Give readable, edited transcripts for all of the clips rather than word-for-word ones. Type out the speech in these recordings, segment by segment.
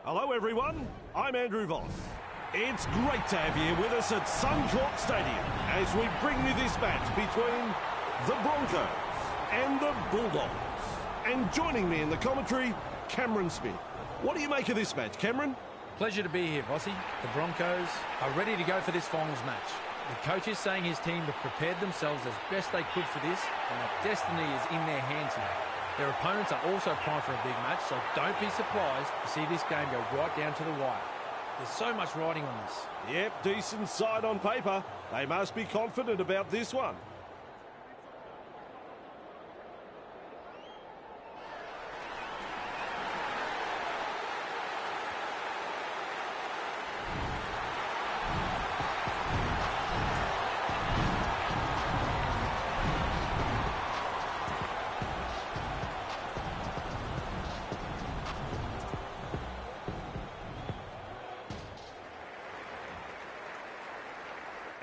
Hello everyone, I'm Andrew Voss. It's great to have you with us at Suncorp Stadium as we bring you this match between the Broncos and the Bulldogs. And joining me in the commentary, Cameron Smith. What do you make of this match, Cameron? Pleasure to be here, Vossi. The Broncos are ready to go for this finals match. The coach is saying his team have prepared themselves as best they could for this, and that destiny is in their hands here. Their opponents are also primed for a big match, so don't be surprised to see this game go right down to the wire. There's so much riding on this. Yep, decent side on paper. They must be confident about this one.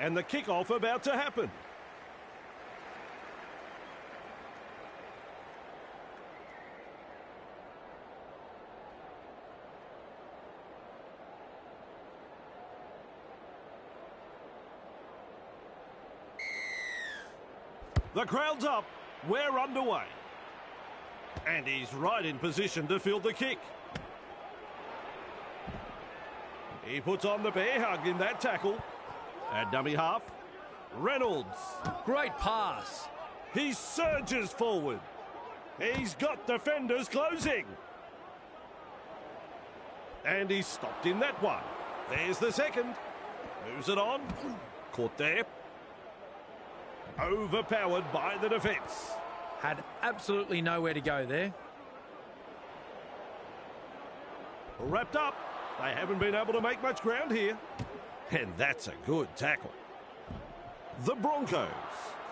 And the kickoff about to happen. The crowd's up. We're underway. And he's right in position to field the kick. He puts on the bear hug in that tackle. At dummy half, Reynolds. Great pass. He surges forward. He's got defenders closing. And he's stopped in that one. There's the second. Moves it on. Caught there. Overpowered by the defence. Had absolutely nowhere to go there. Wrapped up. They haven't been able to make much ground here. And that's a good tackle. The Broncos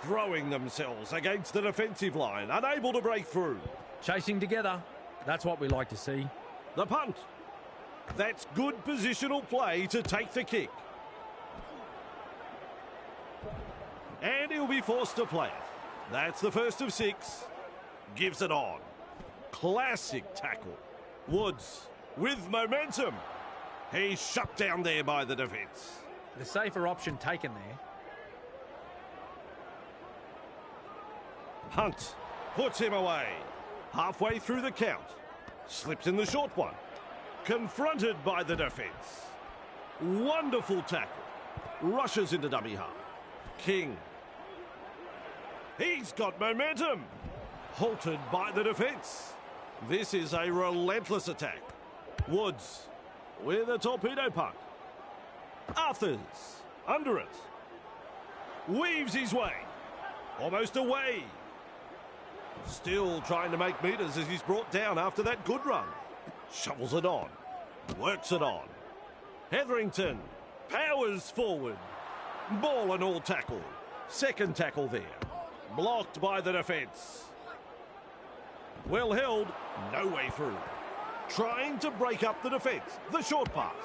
throwing themselves against the defensive line, unable to break through. Chasing together. That's what we like to see. The punt. That's good positional play to take the kick. And he'll be forced to play it. That's the first of 6. Gives it on. Classic tackle. Woods with momentum. He's shut down there by the defence. The safer option taken there. Hunt puts him away. Halfway through the count. Slips in the short one. Confronted by the defence. Wonderful tackle. Rushes into dummy half. King. He's got momentum. Halted by the defence. This is a relentless attack. Woods with a torpedo punt. Arthurs under it. Weaves his way. Almost away. Still trying to make metres as he's brought down after that good run. Shovels it on. Works it on. Hetherington powers forward. Ball and all tackle. Second tackle there. Blocked by the defence. Well held. No way through. Trying to break up the defence. The short pass.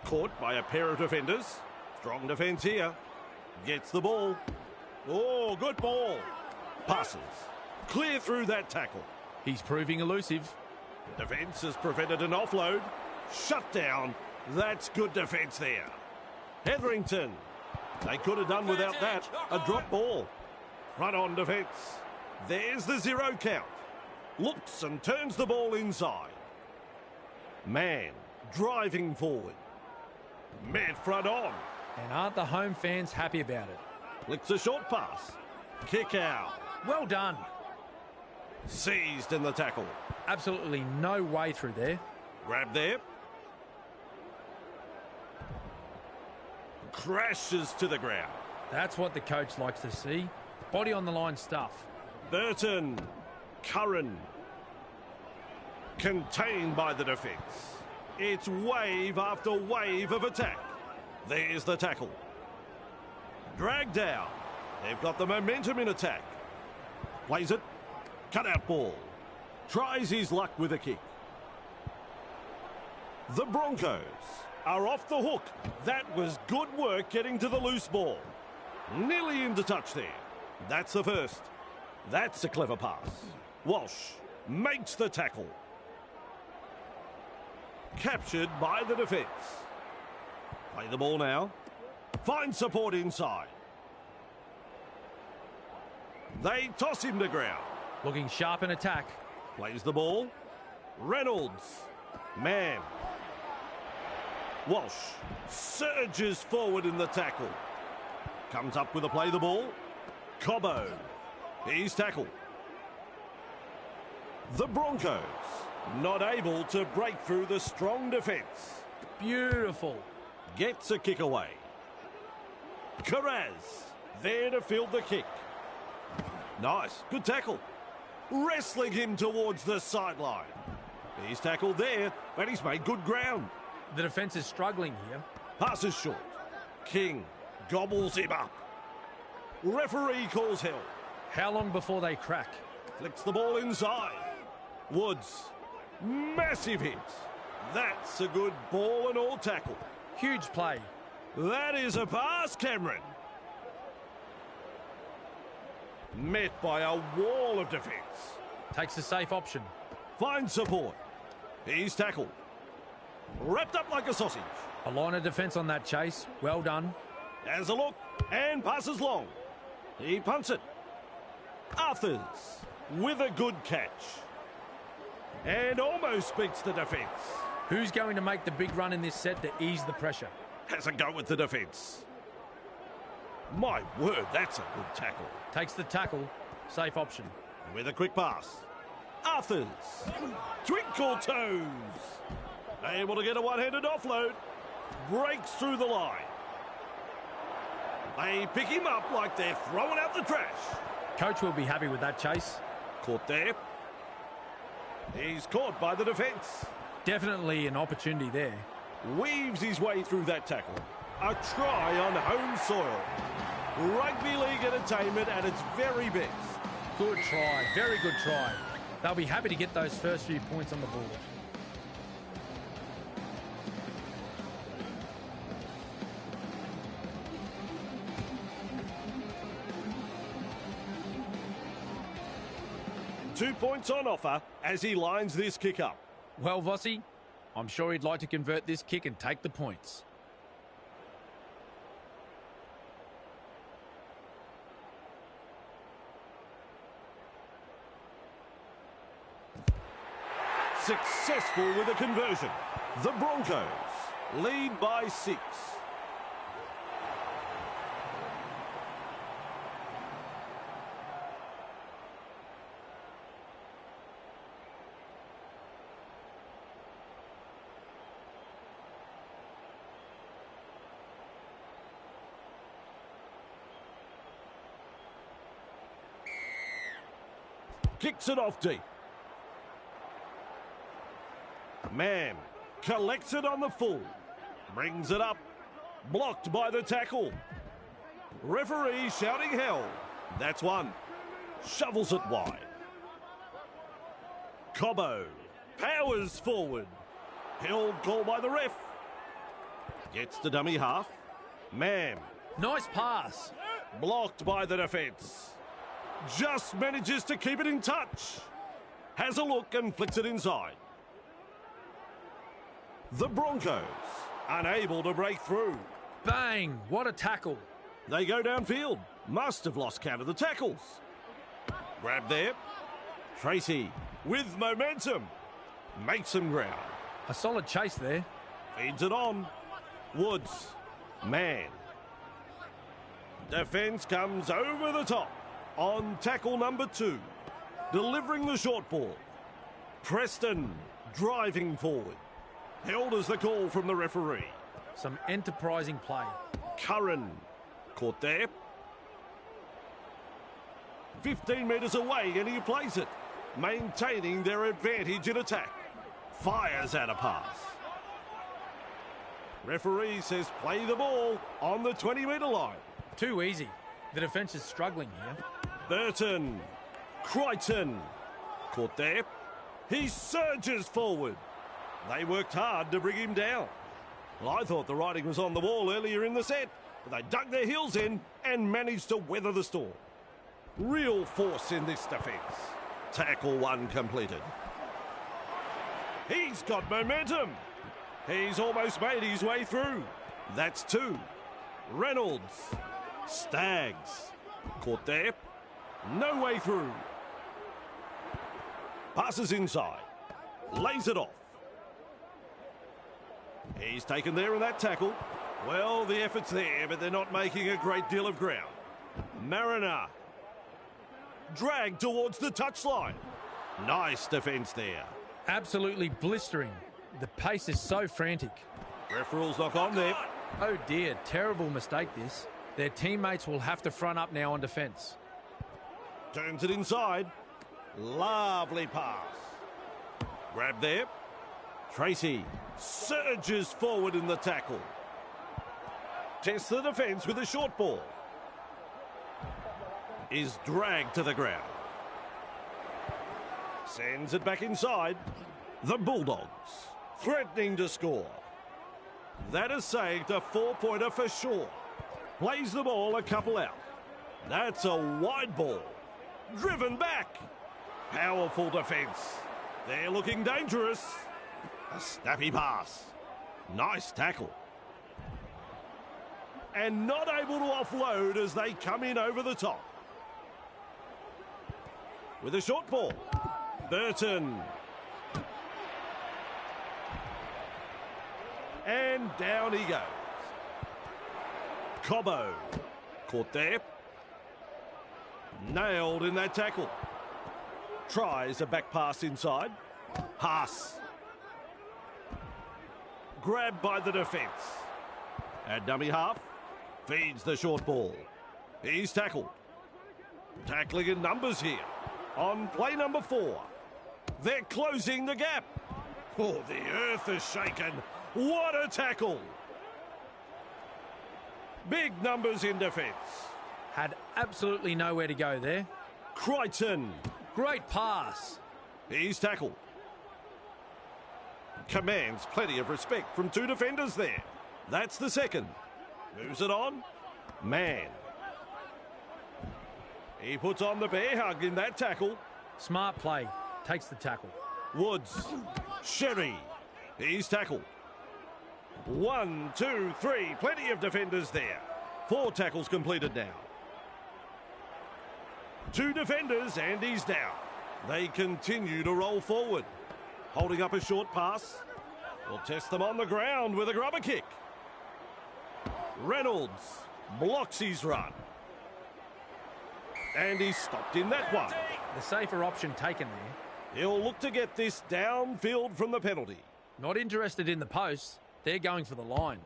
Caught by a pair of defenders. Strong defence here. Gets the ball. Oh, good ball. Passes. Clear through that tackle. He's proving elusive. Defence has prevented an offload. Shut down. That's good defence there. Hetherington. They could have done without that. A drop ball. Run on defence. There's the 0 count. Looks and turns the ball inside. Man driving forward. Mad front on. And aren't the home fans happy about it? Flicks a short pass. Kick out. Well done. Seized in the tackle. Absolutely no way through there. Grab there. Crashes to the ground. That's what the coach likes to see. Body on the line stuff. Burton. Curran. Contained by the defence. It's wave after wave of attack. There's the tackle. Dragged down. They've got the momentum in attack. Plays it. Cut out ball. Tries his luck with a kick. The Broncos are off the hook. That was good work getting to the loose ball. Nearly into touch there. That's the first. That's a clever pass. Walsh Makes the tackle. Captured by the defence. Play the ball now. Find support inside. They toss him to ground. Looking sharp in attack. Plays the ball. Reynolds. Man. Walsh surges forward in the tackle. Comes up with a play the ball. Cobbo. He's tackled. The Broncos not able to break through the strong defence. Beautiful. Gets a kick away. Carraz there to field the kick. Nice. Good tackle. Wrestling him towards the sideline. He's tackled there, but he's made good ground. The defence is struggling here. Passes short. King gobbles him up. Referee calls hell. How long before they crack? Flicks the ball inside. Woods. Massive hit. That's a good ball and all tackle. Huge play. That is a pass, Cameron. Met by a wall of defence. Takes the safe option. Finds support. He's tackled. Wrapped up like a sausage. A line of defence on that chase. Well done. Has a look and passes long. He punts it. Arthurs with a good catch. And almost beats the defence. Who's going to make the big run in this set to ease the pressure? Has a go with the defence. My word, that's a good tackle. Takes the tackle. Safe option. With a quick pass. Arthurs. Twinkle toes. Able to get a one-handed offload. Breaks through the line. They pick him up like they're throwing out the trash. Coach will be happy with that chase. Caught there. He's caught by the defence. Definitely an opportunity there. Weaves his way through that tackle. A try on home soil. Rugby league entertainment at its very best. Good try. Very good try. They'll be happy to get those first few points on the board. Two points on offer as he lines this kick up. Well, Vossi, I'm sure he'd like to convert this kick and take the points. Successful with a conversion. The Broncos lead by 6. Kicks it off deep. Man collects it on the full. Brings it up. Blocked by the tackle. Referee shouting hell. That's one. Shovels it wide. Cobbo powers forward. Held call by the ref. Gets the dummy half. Man. Nice pass. Blocked by the defence. Just manages to keep it in touch. Has a look and flicks it inside. The Broncos unable to break through. Bang! What a tackle. They go downfield. Must have lost count of the tackles. Grab there. Tracy with momentum. Makes some ground. A solid chase there. Feeds it on. Woods. Man. Defence comes over the top on tackle number 2. Delivering the short ball. Preston driving forward. Held as the call from the referee. Some enterprising play. Curran caught there. 15 metres away and he plays it. Maintaining their advantage in attack. Fires out a pass. Referee says play the ball on the 20-metre line. Too easy. The defence is struggling here. Burton. Crichton. Caught there. He surges forward. They worked hard to bring him down. Well, I thought the writing was on the wall earlier in the set, but they dug their heels in and managed to weather the storm. Real force in this defence. Tackle 1 completed. He's got momentum. He's almost made his way through. That's 2. Reynolds. Staggs. Caught there. No way through. Passes inside. Lays it off. He's taken there in that tackle. Well, the effort's there, but they're not making a great deal of ground. Mariner. Dragged towards the touchline. Nice defence there. Absolutely blistering. The pace is so frantic. Ref rules knock on there. Oh dear, terrible mistake this. Their teammates will have to front up now on defence. Turns it inside. Lovely pass. Grab there. Tracy surges forward in the tackle. Tests the defence with a short ball. Is dragged to the ground. Sends it back inside. The Bulldogs threatening to score. That is saved, a 4-pointer for sure. Plays the ball a couple out. That's a wide ball. Driven back. Powerful defence. They're looking dangerous. A snappy pass. Nice tackle. And not able to offload as they come in over the top. With a short ball. Burton. And down he goes. Cobbo. Caught there. Nailed in that tackle. Tries a back pass inside. Pass. Grabbed by the defence. At dummy half. Feeds the short ball. He's tackled. Tackling in numbers here. On play number 4. They're closing the gap. Oh, the earth is shaken. What a tackle. Big numbers in defence. Had absolutely nowhere to go there. Crichton. Great pass. He's tackled. Commands plenty of respect from 2 defenders there. That's the second. Moves it on. Man. He puts on the bear hug in that tackle. Smart play. Takes the tackle. Woods. Sherry. He's tackled. 1, 2, 3. Plenty of defenders there. 4 tackles completed now. 2 defenders and he's down. They continue to roll forward. Holding up a short pass. Will test them on the ground with a grubber kick. Reynolds blocks his run. And he's stopped in that one. The safer option taken there. He'll look to get this downfield from the penalty. Not interested in the posts. They're going for the line.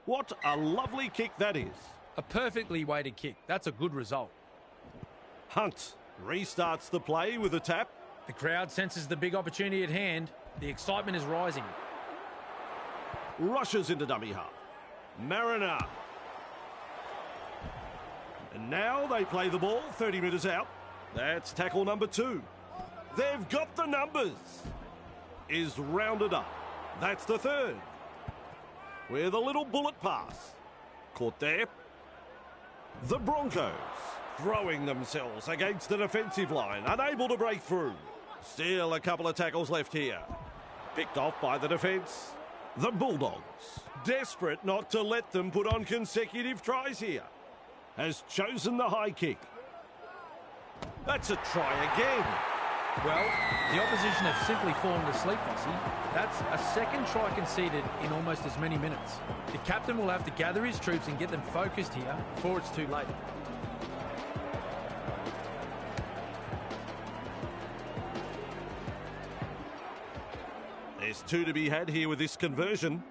What a lovely kick that is. A perfectly weighted kick. That's a good result. Hunt restarts the play with a tap. The crowd senses the big opportunity at hand. The excitement is rising. Rushes into dummy half. Mariner. And now they play the ball 30 metres out. That's tackle number 2. They've got the numbers. Is rounded up. That's the third. With a little bullet pass. Caught there. The Broncos throwing themselves against the defensive line, unable to break through. Still a couple of tackles left here. Picked off by the defence. The Bulldogs, desperate not to let them put on consecutive tries here, has chosen the high kick. That's a try again. Well, the opposition have simply fallen asleep, Rossi. That's a second try conceded in almost as many minutes. The captain will have to gather his troops and get them focused here before it's too late. There's 2 to be had here with this conversion.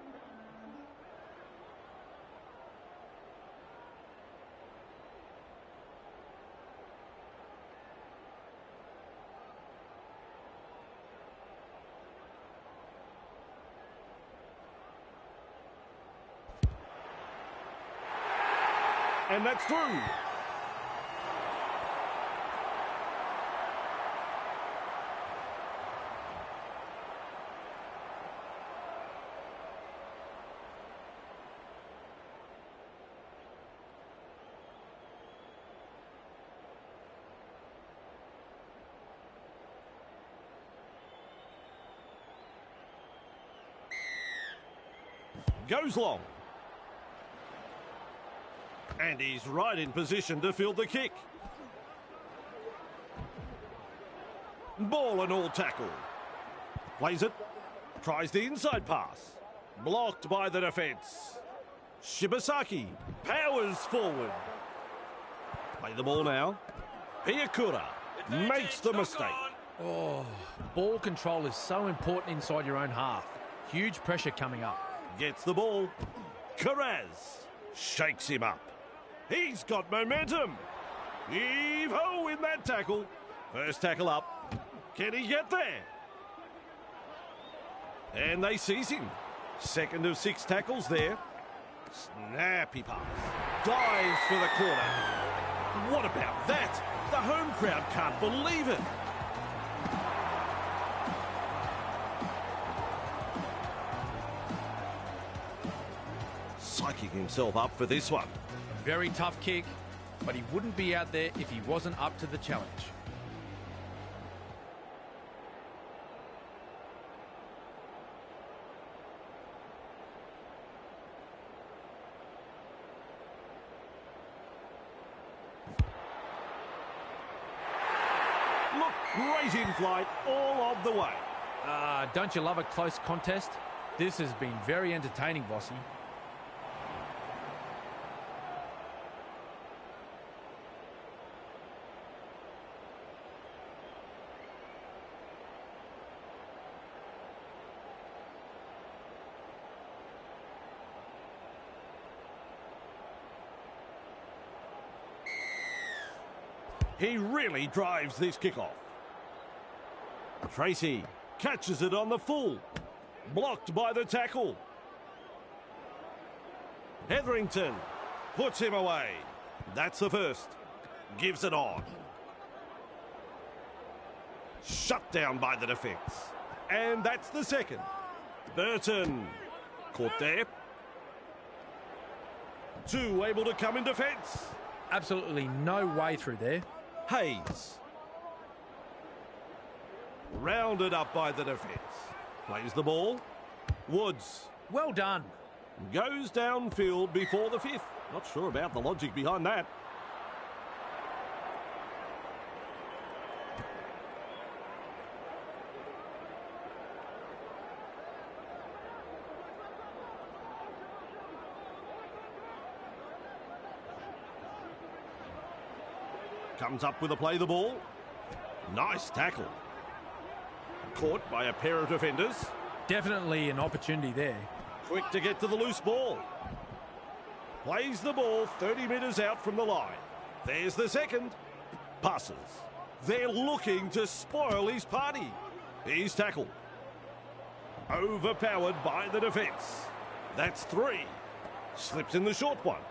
And that's through. Goes long. And he's right in position to field the kick. Ball and all tackle. Plays it. Tries the inside pass. Blocked by the defence. Shibasaki powers forward. Play the ball now. Piakura makes the mistake. Oh, ball control is so important inside your own half. Huge pressure coming up. Gets the ball. Carraz shakes him up. He's got momentum. Heave-ho in that tackle. First tackle up. Can he get there? And they seize him. Second of 6 tackles there. Snappy pass. Dives for the corner. What about that? The home crowd can't believe it. Psyching himself up for this one. A very tough kick, but he wouldn't be out there if he wasn't up to the challenge. Look, great in flight all of the way. Don't you love a close contest? This has been very entertaining, Bossy. He really drives this kickoff. Tracy catches it on the full. Blocked by the tackle. Hetherington puts him away. That's the first. Gives it on. Shut down by the defence. And that's the second. Burton caught there. 2 able to come in defence. Absolutely no way through there. Hayes. Rounded up by the defence. Plays the ball. Woods. Well done. Goes downfield before the 5th. Not sure about the logic behind that. Comes up with a play the ball. Nice tackle. Caught by a pair of defenders. Definitely an opportunity there. Quick to get to the loose ball. Plays the ball 30 metres out from the line. There's the second. Passes. They're looking to spoil his party. He's tackled. Overpowered by the defence. That's 3. Slips in the short one.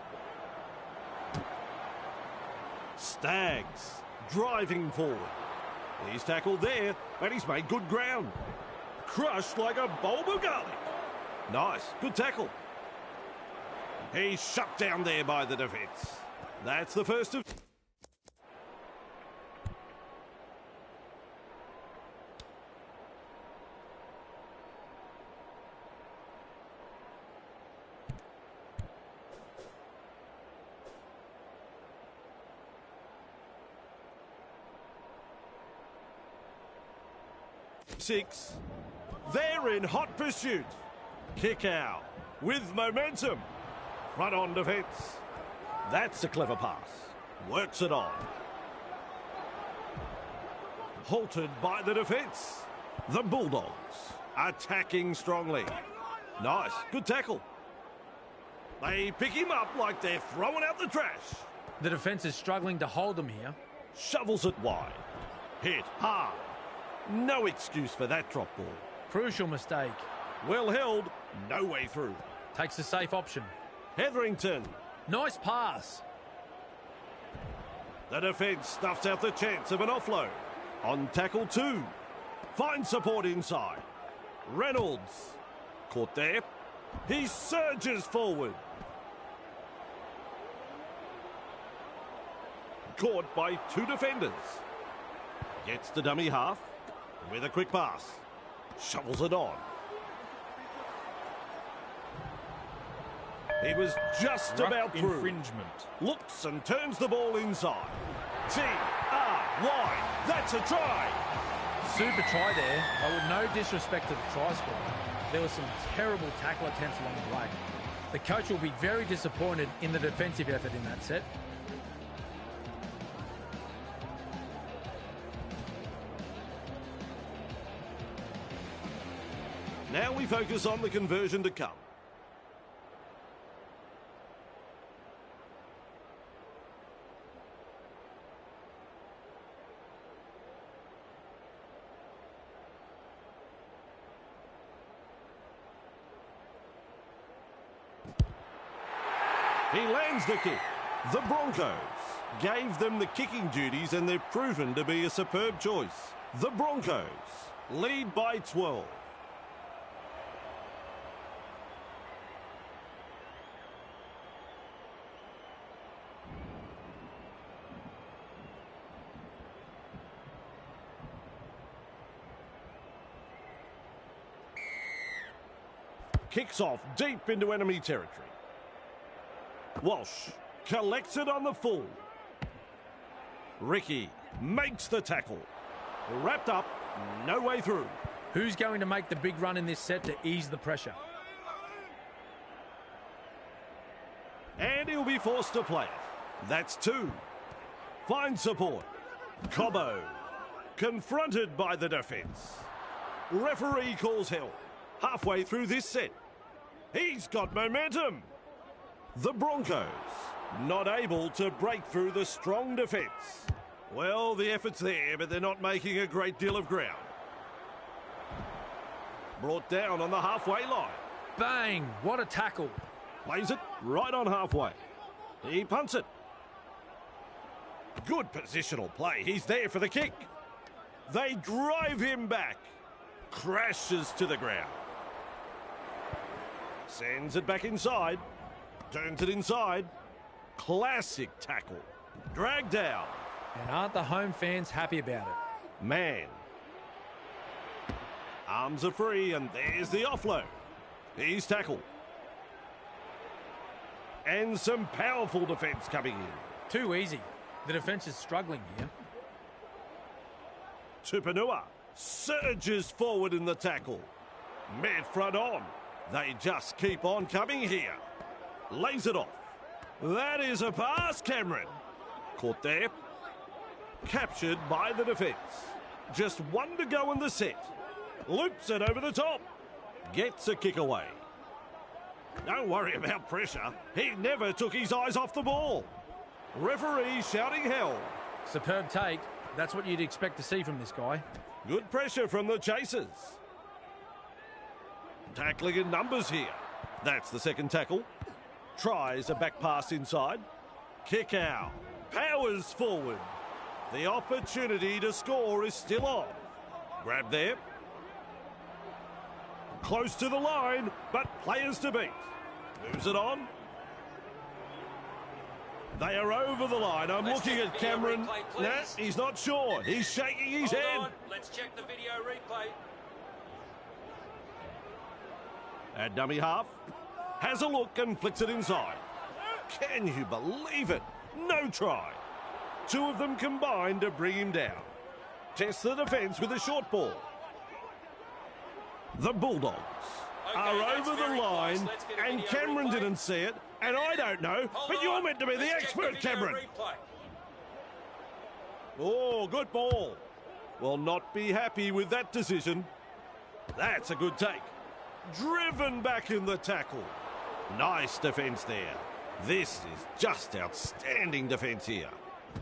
Stags driving forward. He's tackled there, and he's made good ground. Crushed like a bulb of garlic. Nice, good tackle. He's shut down there by the defence. That's the first of... Six. They're in hot pursuit. Kick out with momentum. Front on defence. That's a clever pass. Works it on. Halted by the defence. The Bulldogs attacking strongly. Nice, good tackle. They pick him up like they're throwing out the trash. The defence is struggling to hold them here. Shovels it wide. Hit hard. No excuse for that drop ball. Crucial mistake. Well held, no way through. Takes the safe option. Hetherington. Nice pass. The defence stuffs out the chance of an offload. On tackle 2. Finds support inside. Reynolds. Caught there. He surges forward. Caught by 2 defenders. Gets the dummy half. With a quick pass. Shovels it on. He was just about through. Infringement. Looks and turns the ball inside. T-R-Y. That's a try. Super try there, but with no disrespect to the try scorer, there were some terrible tackle attempts along the way. The coach will be very disappointed in the defensive effort in that set. Now we focus on the conversion to come. He lands the kick. The Broncos gave them the kicking duties and they've proven to be a superb choice. The Broncos lead by 12. Kicks off deep into enemy territory. Walsh collects it on the full. Ricky makes the tackle. Wrapped up, no way through. Who's going to make the big run in this set to ease the pressure? And he'll be forced to play it. That's two. Finds support. Cobbo confronted by the defence. Referee calls help. Halfway through this set. He's got momentum. The Broncos not able to break through the strong defence. Well, the effort's there, but they're not making a great deal of ground. Brought down on the halfway line. Bang! What a tackle. Plays it right on halfway. He punts it. Good positional play. He's there for the kick. They drive him back. Crashes to the ground. Sends it back inside. Turns it inside. Classic tackle. Dragged down. And aren't the home fans happy about it? Man. Arms are free and there's the offload. He's tackled. And some powerful defence coming in. Too easy. The defence is struggling here. Tupanua surges forward in the tackle. Met front on. They just keep on coming here. Lays it off. That is a pass, Cameron. Caught there. Captured by the defence. Just one to go in the set. Loops it over the top. Gets a kick away. Don't worry about pressure. He never took his eyes off the ball. Referee shouting hell. Superb take. That's what you'd expect to see from this guy. Good pressure from the chasers. Tackling in numbers here. That's the second tackle. Tries a back pass inside. Kick out. Powers forward. The opportunity to score is still on. Grab there. Close to the line, but players to beat. Moves it on. They are over the line. I'm looking at Cameron. Nah, he's not sure. He's shaking his head. Hold on. Let's check the video replay. At dummy half. Has a look and flicks it inside. Can you believe it? No try. Two of them combined to bring him down. Tests the defence with a short ball. The Bulldogs are over the line, and Cameron didn't see it, and I don't know, but you're meant to be the expert, Cameron. Oh, good ball. Will not be happy with that decision. That's a good take. Driven back in the tackle. Nice defence there. This is just outstanding defence here.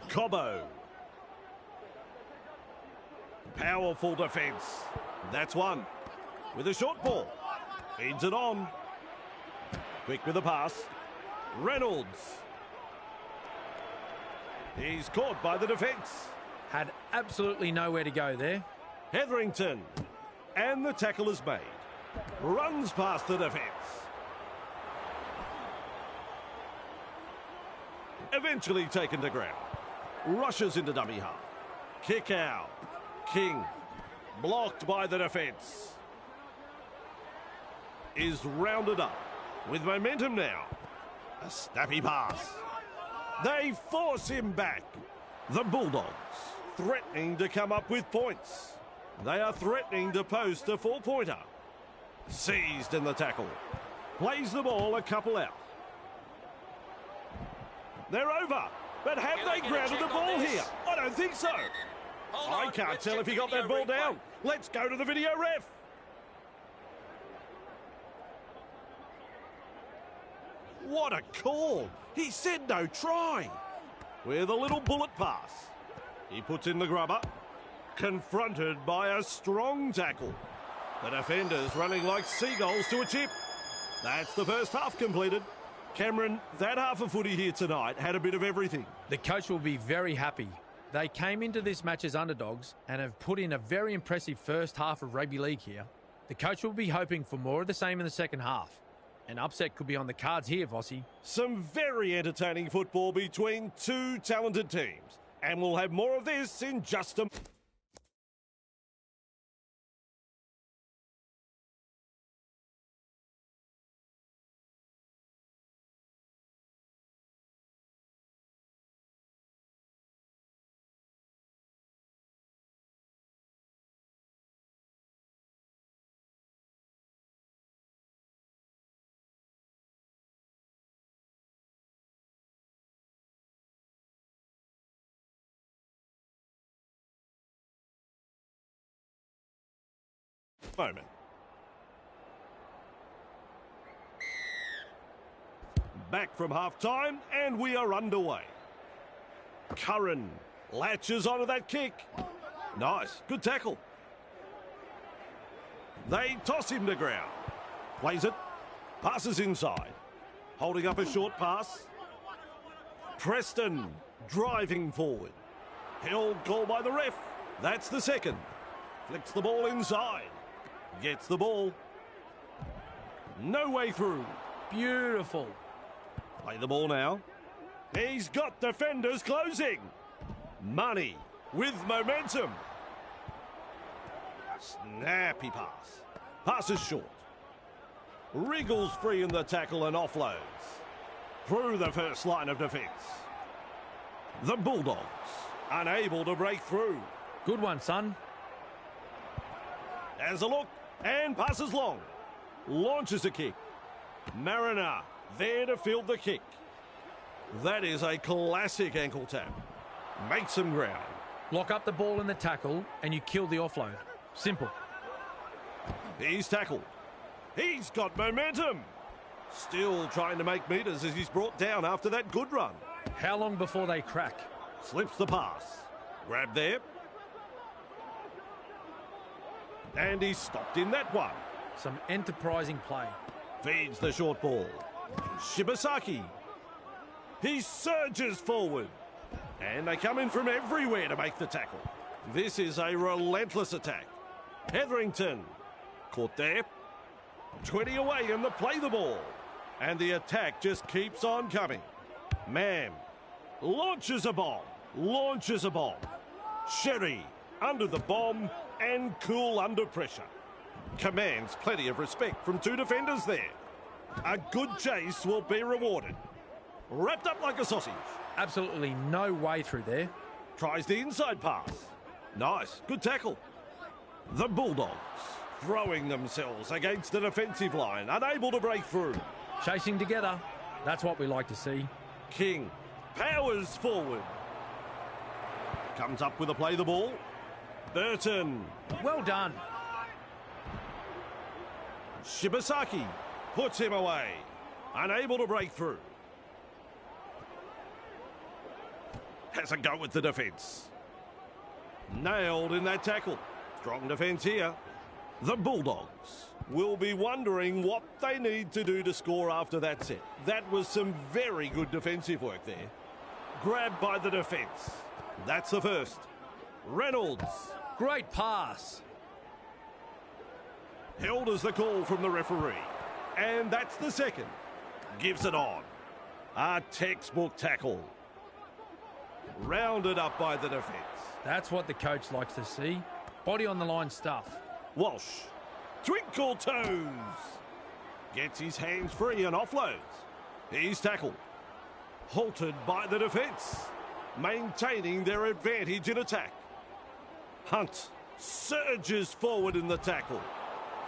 Cobbo. Powerful defence. That's one. With a short ball. Feeds it on. Quick with the pass. Reynolds. He's caught by the defence. Had absolutely nowhere to go there. Hetherington. And the tackle is made. Runs past the defence. Eventually taken to ground. Rushes into dummy half. Kick out. King. Blocked by the defence. Is rounded up. With momentum now. A snappy pass. They force him back. The Bulldogs threatening to come up with points. They are threatening to post a 4-pointer. Seized in the tackle. Plays the ball a couple out. They're over. But have they grounded the ball here? I don't think so. I can't tell if he got that ball down. Let's go to the video ref. What a call. He said no try. With a little bullet pass. He puts in the grubber. Confronted by a strong tackle. The defenders running like seagulls to a tip. That's the first half completed. Cameron, that half a footy here tonight had a bit of everything. The coach will be very happy. They came into this match as underdogs and have put in a very impressive first half of rugby league here. The coach will be hoping for more of the same in the second half. An upset could be on the cards here, Vossi. Some very entertaining football between two talented teams. And we'll have more of this in just a... moment. Back from half-time and we are underway. Curran latches onto that kick. Nice, good tackle. They toss him to ground. Plays it, passes inside. Holding up a short pass. Preston driving forward. Held goal by the ref. That's the second. Flicks the ball inside. Gets the ball. No way through. Beautiful. Play the ball now. He's got defenders closing. Money with momentum. Snappy pass. Passes short. Wriggles free in the tackle and offloads. Through the first line of defence. The Bulldogs unable to break through. Good one, son. Has a look and passes long. Launches a kick. Mariner there to field the kick. That is a classic ankle tap. Makes some ground. Lock up the ball in the tackle and you kill the offload. Simple. He's tackled. He's got momentum. Still trying to make metres as he's brought down after that good run. How long before they crack? Slips the pass. Grab there. And he's stopped in that one. Some enterprising play. Feeds the short ball. Shibasaki. He surges forward. And they come in from everywhere to make the tackle. This is a relentless attack. Hetherington. Caught there. 20 away and they play the ball. And the attack just keeps on coming. Mam. Launches a bomb. Launches a bomb. Sherry under the bomb and cool under pressure. Commands plenty of respect from two defenders there. A good chase will be rewarded. Wrapped up like a sausage. Absolutely no way through there. Tries the inside pass. Nice, good tackle. The Bulldogs throwing themselves against the defensive line, unable to break through. Chasing together. That's what we like to see. King powers forward. Comes up with a play the ball. Burton. Well done. Shibasaki puts him away. Unable to break through. Has a go with the defence. Nailed in that tackle. Strong defence here. The Bulldogs will be wondering what they need to do to score after that set. That was some very good defensive work there. Grabbed by the defence. That's the first. Reynolds. Great pass. Held as the call from the referee. And that's the second. Gives it on. A textbook tackle. Rounded up by the defence. That's what the coach likes to see. Body on the line stuff. Walsh. Twinkle toes. Gets his hands free and offloads. He's tackled. Halted by the defence. Maintaining their advantage in attack. Hunt surges forward in the tackle.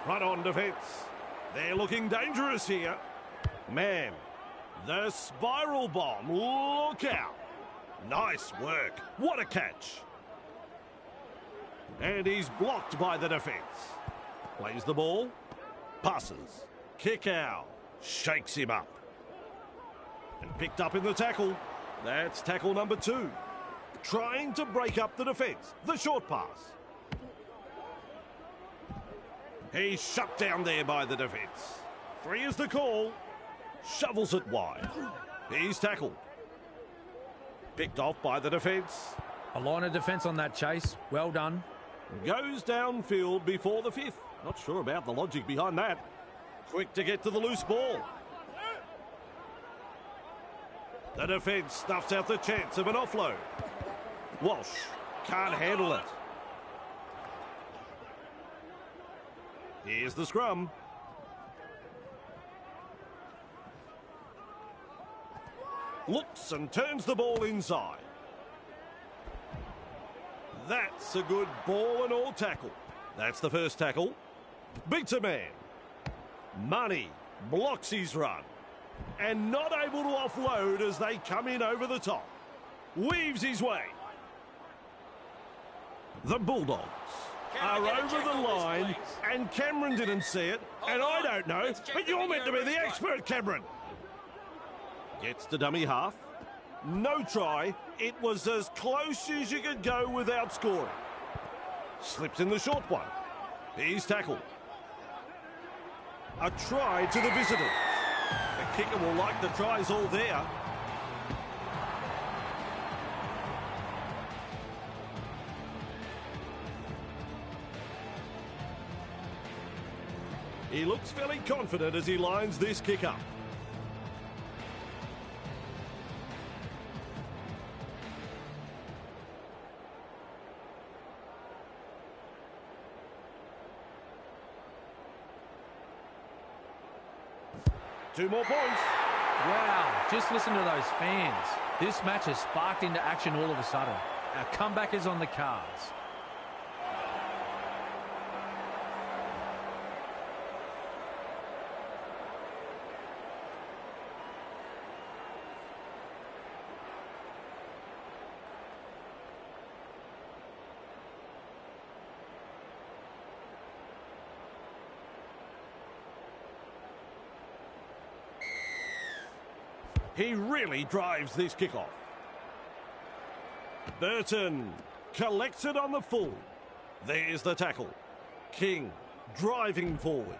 Front on defence. They're looking dangerous here. Man, the spiral bomb. Look out. Nice work. What a catch. And he's blocked by the defence. Plays the ball. Passes. Kick out. Shakes him up. And picked up in the tackle. That's tackle number 2. Trying to break up the defence. The short pass. He's shut down there by the defence. 3 is the call. Shovels it wide. He's tackled. Picked off by the defence. A line of defence on that chase. Well done. Goes downfield before the 5th. Not sure about the logic behind that. Quick to get to the loose ball. The defence snuffs out the chance of an offload. Walsh can't handle it. Here's the scrum. Looks and turns the ball inside. That's a good ball and all tackle. That's the first tackle. Beats a man. Money blocks his run. And not able to offload as they come in over the top. Weaves his way. The Bulldogs are over the line, and Cameron didn't see it, and I don't know, but you're meant to be the expert, Cameron. Gets to dummy half. No try. It was as close as you could go without scoring. Slips in the short one. He's tackled. A try to the visitors. The kicker will like the tries all there. He looks fairly confident as he lines this kick up. Two more points. Wow, just listen to those fans. This match has sparked into action all of a sudden. Our comeback is on the cards. He really drives this kickoff. Burton collects it on the full. There's the tackle. King driving forward.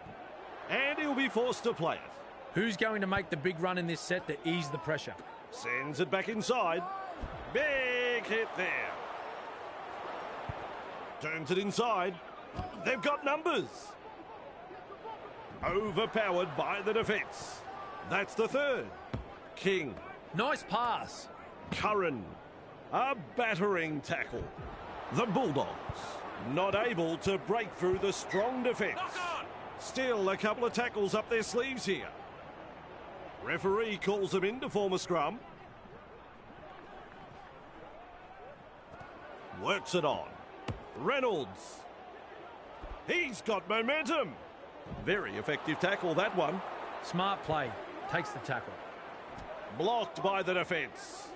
And he'll be forced to play it. Who's going to make the big run in this set to ease the pressure? Sends it back inside. Big hit there. Turns it inside. They've got numbers. Overpowered by the defence. That's the third. King. Nice pass. Curran. A battering tackle. The Bulldogs not able to break through the strong defence. Still a couple of tackles up their sleeves here. Referee calls them in to form a scrum. Works it on. Reynolds. He's got momentum. Very effective tackle, that one. Smart play. Takes the tackle. Blocked by the defence.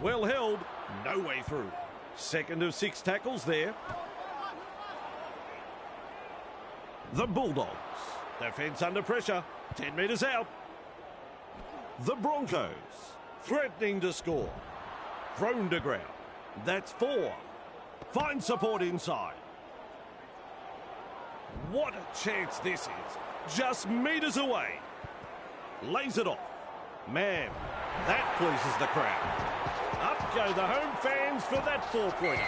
Well held. No way through. Second of 6 tackles there. The Bulldogs. Defence under pressure. 10 metres out. The Broncos. Threatening to score. Thrown to ground. That's 4. Finds support inside. What a chance this is. Just metres away. Lays it off. Man, that pleases the crowd. Up go the home fans for that 4-pointer.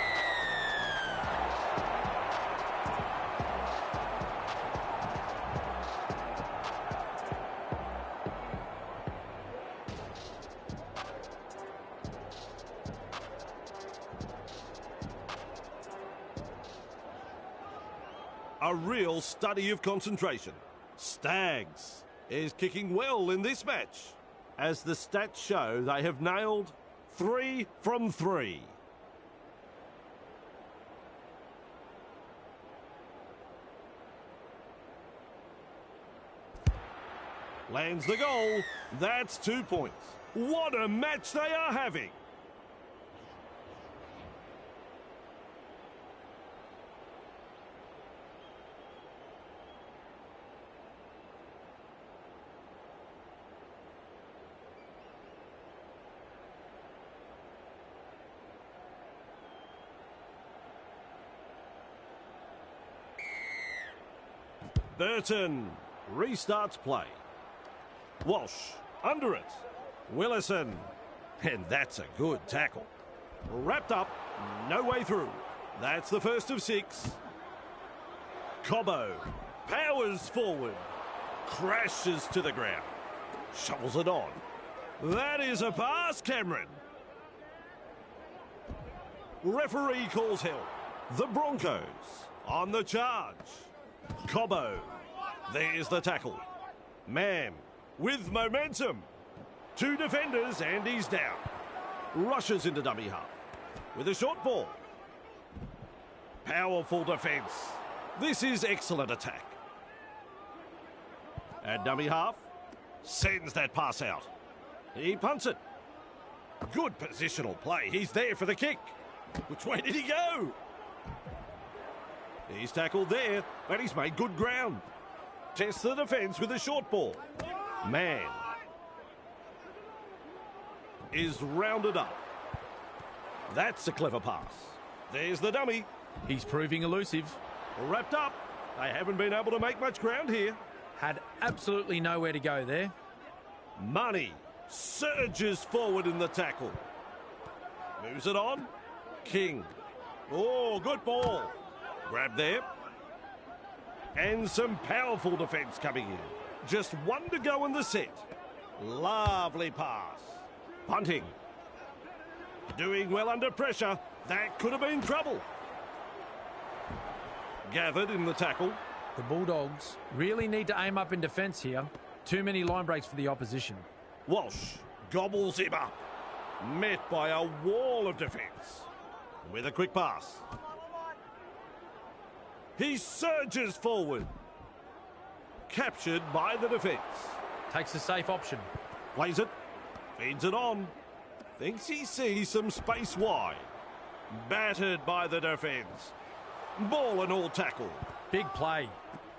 A real study of concentration. Stags is kicking well in this match. As the stats show, they have nailed 3 from 3. Lands the goal. That's 2 points. What a match they are having. Burton restarts play. Walsh under it. Willison. And that's a good tackle. Wrapped up. No way through. That's the first of 6. Cobbo powers forward. Crashes to the ground. Shovels it on. That is a pass, Cameron. Referee calls help. The Broncos on the charge. Cobbo. There's the tackle. Mam with momentum. 2 defenders and he's down. Rushes into dummy half with a short ball. Powerful defence. This is excellent attack. At dummy half. Sends that pass out. He punts it. Good positional play. He's there for the kick. Which way did he go? He's tackled there, but he's made good ground. Tests the defence with a short ball. Man is rounded up. That's a clever pass. There's the dummy. He's proving elusive. Wrapped up. They haven't been able to make much ground here. Had absolutely nowhere to go there. Money surges forward in the tackle. Moves it on. King. Oh, good ball. Grab there. And some powerful defence coming in. Just 1 to go in the set. Lovely pass. Punting. Doing well under pressure. That could have been trouble. Gathered in the tackle. The Bulldogs really need to aim up in defence here. Too many line breaks for the opposition. Walsh gobbles him up. Met by a wall of defence. With a quick pass. He surges forward. Captured by the defence. Takes a safe option. Plays it. Feeds it on. Thinks he sees some space wide. Battered by the defence. Ball and all tackle. Big play.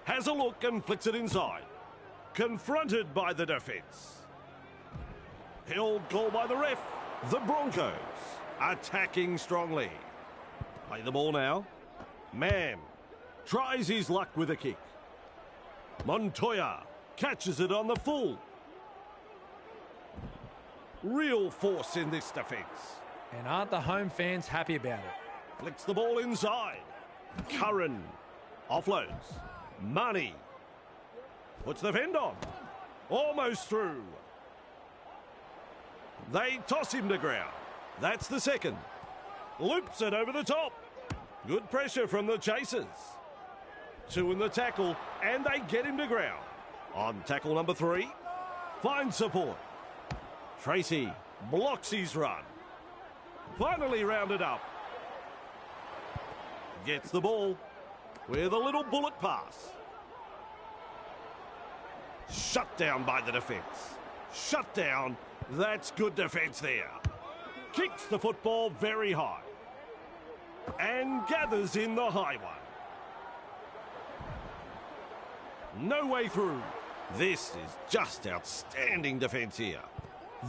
Has a look and flicks it inside. Confronted by the defence. Held goal by the ref. The Broncos attacking strongly. Play the ball now. Mam tries his luck with a kick. Montoya catches it on the full. Real force in this defence. And aren't the home fans happy about it? Flicks the ball inside. Curran offloads. Money puts the fend on. Almost through. They toss him to ground. That's the second. Loops it over the top. Good pressure from the chasers. 2 in the tackle, and they get him to ground. On tackle number 3, finds support. Tracy blocks his run. Finally rounded up. Gets the ball with a little bullet pass. Shut down by the defence. Shut down. That's good defence there. Kicks the football very high. And gathers in the high one. No way through. This is just outstanding defence here.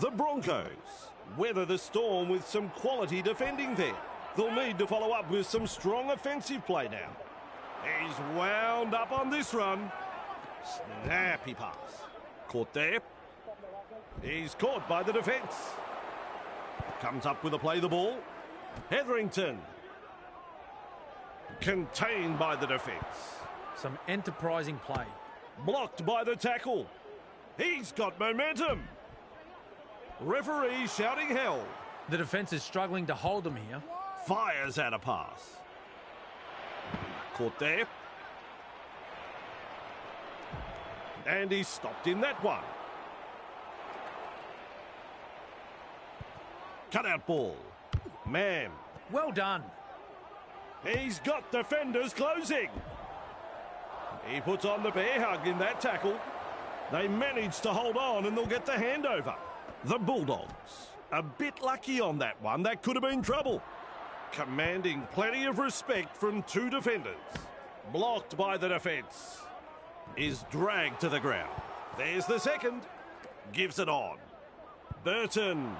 The Broncos weather the storm with some quality defending there. They'll need to follow up with some strong offensive play now. He's wound up on this run. Snappy pass. Caught there. He's caught by the defence. Comes up with a play the ball. Hetherington. Contained by the defence. Some enterprising play. Blocked by the tackle. He's got momentum. Referee shouting hell. The defence is struggling to hold them here. Fires out a pass. Caught there. And he's stopped in that one. Cut out ball. Man. Well done. He's got defenders closing. He puts on the bear hug in that tackle. They manage to hold on and they'll get the handover. The Bulldogs, a bit lucky on that one. That could have been trouble. Commanding plenty of respect from two defenders. Blocked by the defence. Is dragged to the ground. There's the second. Gives it on. Burton,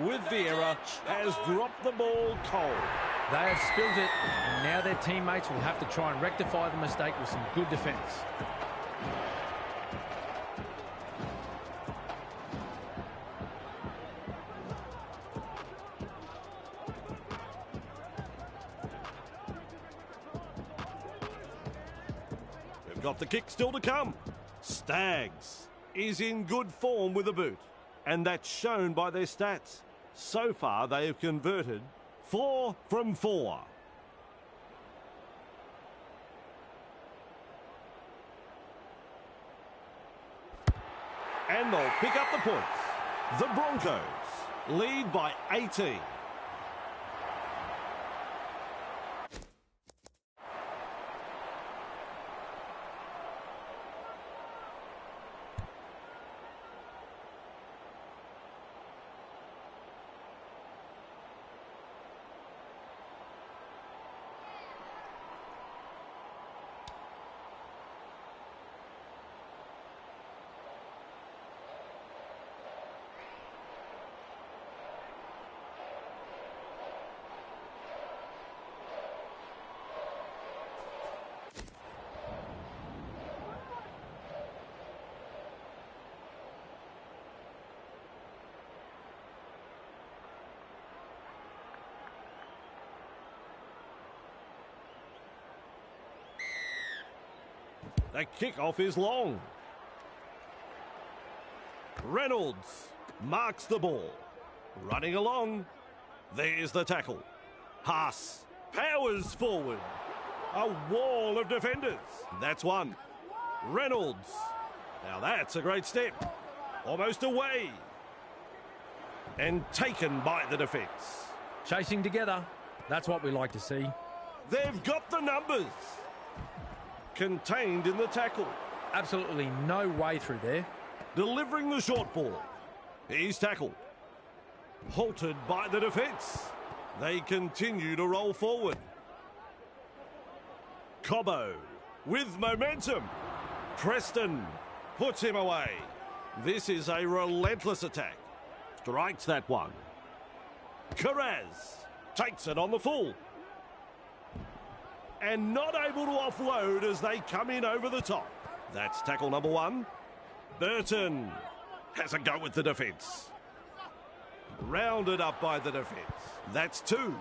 with the error, has dropped the ball cold. They have spilled it, and now their teammates will have to try and rectify the mistake with some good defence. We've got the kick still to come. Stags is in good form with a boot, and that's shown by their stats. So far, they have converted 4 from 4. And they'll pick up the points. The Broncos lead by 18. The kickoff is long. Reynolds marks the ball. Running along. There's the tackle. Haas powers forward. A wall of defenders. That's one. Reynolds. Now that's a great step. Almost away. And taken by the defence. Chasing together. That's what we like to see. They've got the numbers. Contained in the tackle. Absolutely no way through there. Delivering the short ball. He's tackled. Halted by the defence. They continue to roll forward. Cobbo with momentum. Preston puts him away. This is a relentless attack. Strikes that one. Carraz takes it on the full. And not able to offload as they come in over the top. That's tackle number 1. Burton has a go with the defence. Rounded up by the defence. That's 2.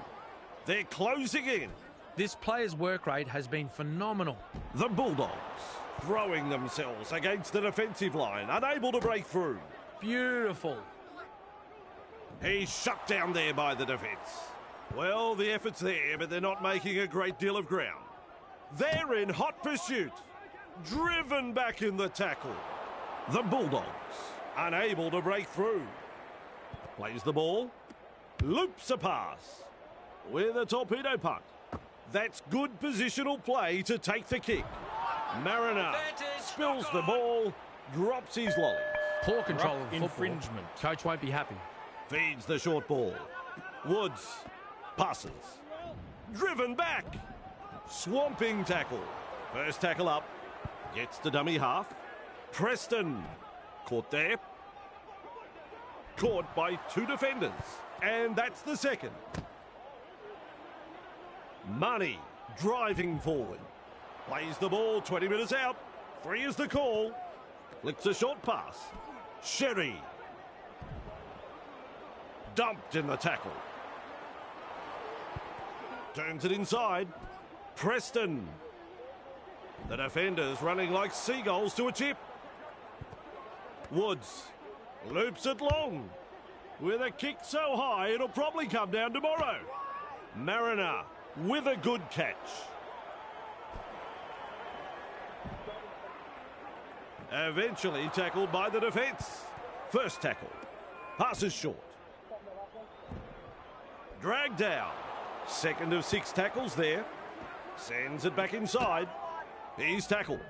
They're closing in. This player's work rate has been phenomenal. The Bulldogs throwing themselves against the defensive line, unable to break through. Beautiful. He's shut down there by the defence. Well, the effort's there, but they're not making a great deal of ground. They're in hot pursuit. Driven back in the tackle. The Bulldogs unable to break through. Plays the ball. Loops a pass. With a torpedo punt. That's good positional play to take the kick. Mariner spills the ball. Drops his lolly. Poor control of football. Infringement. Coach won't be happy. Feeds the short ball. Woods passes. Driven back. Swamping tackle. First tackle up. Gets the dummy half. Preston. Caught there. Caught by 2 defenders. And that's the second. Money driving forward. Plays the ball 20 metres out. 3 is the call. Flicks a short pass. Sherry. Dumped in the tackle. Turns it inside. Preston. The defenders running like seagulls to a chip. Woods loops it long. With a kick so high it'll probably come down tomorrow. Mariner with a good catch. Eventually tackled by the defence. First tackle. Passes short. Dragged down. Second of 6 tackles there. Sends it back inside. He's tackled.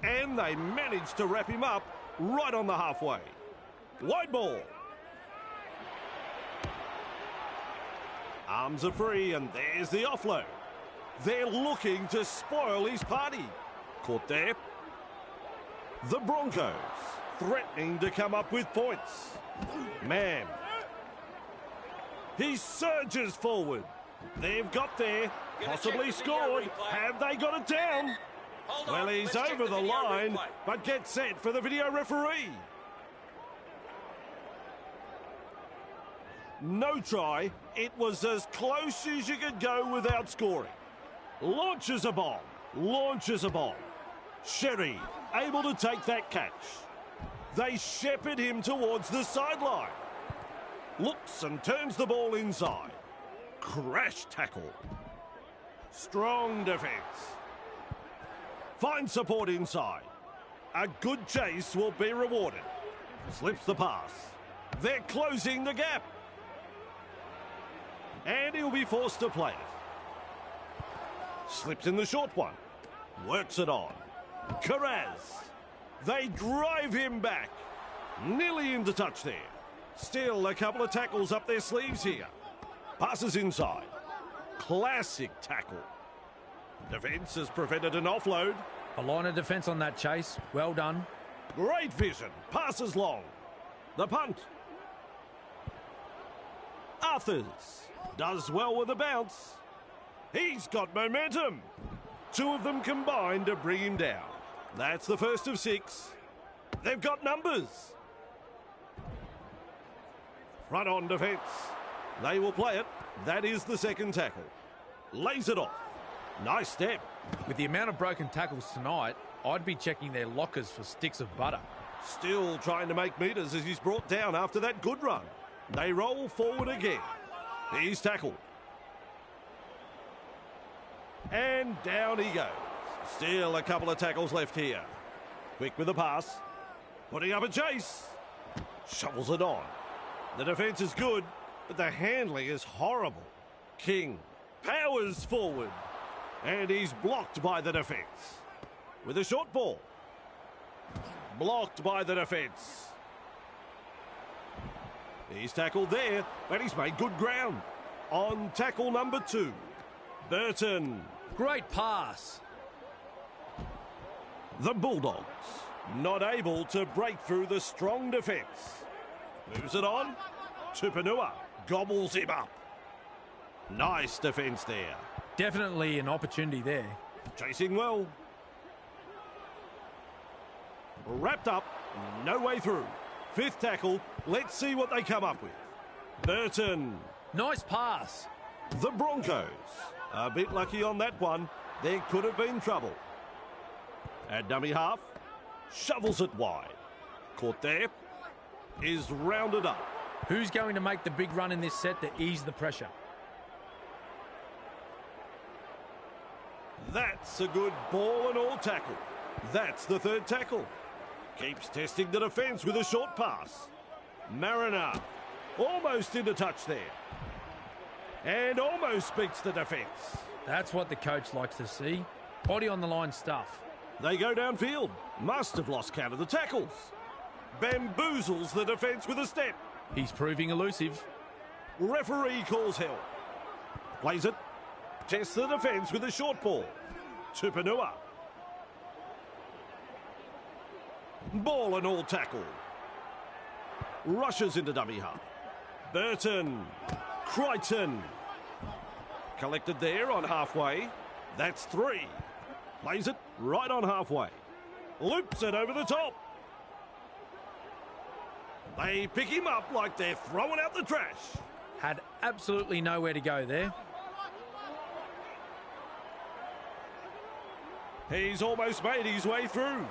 And they managed to wrap him up right on the halfway. Wide ball. Arms are free, and there's the offload. They're looking to spoil his party. Caught there. The Broncos threatening to come up with points. Man. He surges forward. They've got there. Possibly scored. Have they got it down? Well, he's over the line, but gets set for the video referee. No try. It was as close as you could go without scoring. Launches a bomb. Launches a bomb. Sherry able to take that catch. They shepherd him towards the sideline. Looks and turns the ball inside. Crash tackle. Strong defence. Finds support inside. A good chase will be rewarded. Slips the pass. They're closing the gap. And he'll be forced to play it. Slips in the short one. Works it on. Carraz. They drive him back. Nearly into touch there. Still a couple of tackles up their sleeves here. Passes inside. Classic tackle. Defence has prevented an offload. A line of defence on that chase. Well done. Great vision. Passes long. The punt. Arthurs does well with the bounce. He's got momentum. 2 of them combined to bring him down. That's the first of 6. They've got numbers. Front on defence. They will play it. That is the second tackle. Lays it off. Nice step. With the amount of broken tackles tonight, I'd be checking their lockers for sticks of butter. Still trying to make metres as he's brought down after that good run. They roll forward again. He's tackled. And down he goes. Still a couple of tackles left here. Quick with the pass. Putting up a chase. Shovels it on. The defence is good, but the handling is horrible. King powers forward. And he's blocked by the defence. With a short ball. Blocked by the defence. He's tackled there, but he's made good ground. On tackle number 2. Burton. Great pass. The Bulldogs not able to break through the strong defence. Moves it on. Tupanua gobbles him up. Nice defence there. Definitely an opportunity there. Chasing well. Wrapped up. No way through. 5th tackle. Let's see what they come up with. Burton. Nice pass. The Broncos. A bit lucky on that one. There could have been trouble. At dummy half. Shovels it wide. Caught there. Is rounded up. Who's going to make the big run in this set to ease the pressure? That's a good ball and all tackle. That's the 3rd tackle. Keeps testing the defence with a short pass. Mariner almost into touch there. And almost beats the defence. That's what the coach likes to see. Body on the line stuff. They go downfield. Must have lost count of the tackles. Bamboozles the defence with a step. He's proving elusive. Referee calls help. Plays it. Tests the defence with a short ball. Tupanua. Ball and all tackle. Rushes into dummy half. Burton. Crichton. Collected there on halfway. That's 3. Plays it right on halfway. Loops it over the top. They pick him up like they're throwing out the trash. Had absolutely nowhere to go there. He's almost made his way through.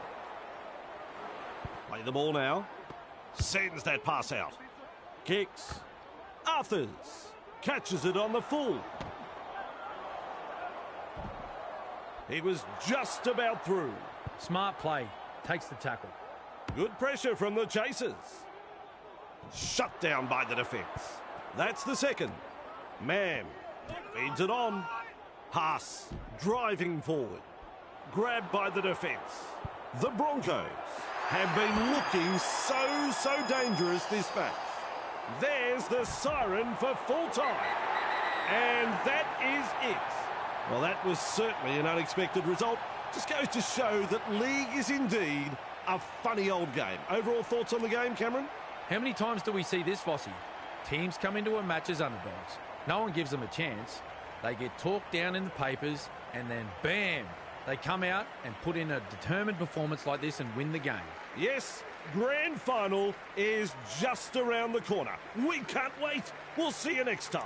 Play the ball now. Sends that pass out. Kicks. Arthurs. Catches it on the full. He was just about through. Smart play. Takes the tackle. Good pressure from the chasers. Shut down by the defence. That's the second. Man feeds it on. Haas driving forward. Grabbed by the defence. The Broncos have been looking so dangerous this match. There's the siren for full time. And that is it. Well, that was certainly an unexpected result. Just goes to show that league is indeed a funny old game. Overall thoughts on the game, Cameron? How many times do we see this, Vossi? Teams come into a match as underdogs. No one gives them a chance. They get talked down in the papers, and then bam, they come out and put in a determined performance like this and win the game. Yes, grand final is just around the corner. We can't wait. We'll see you next time.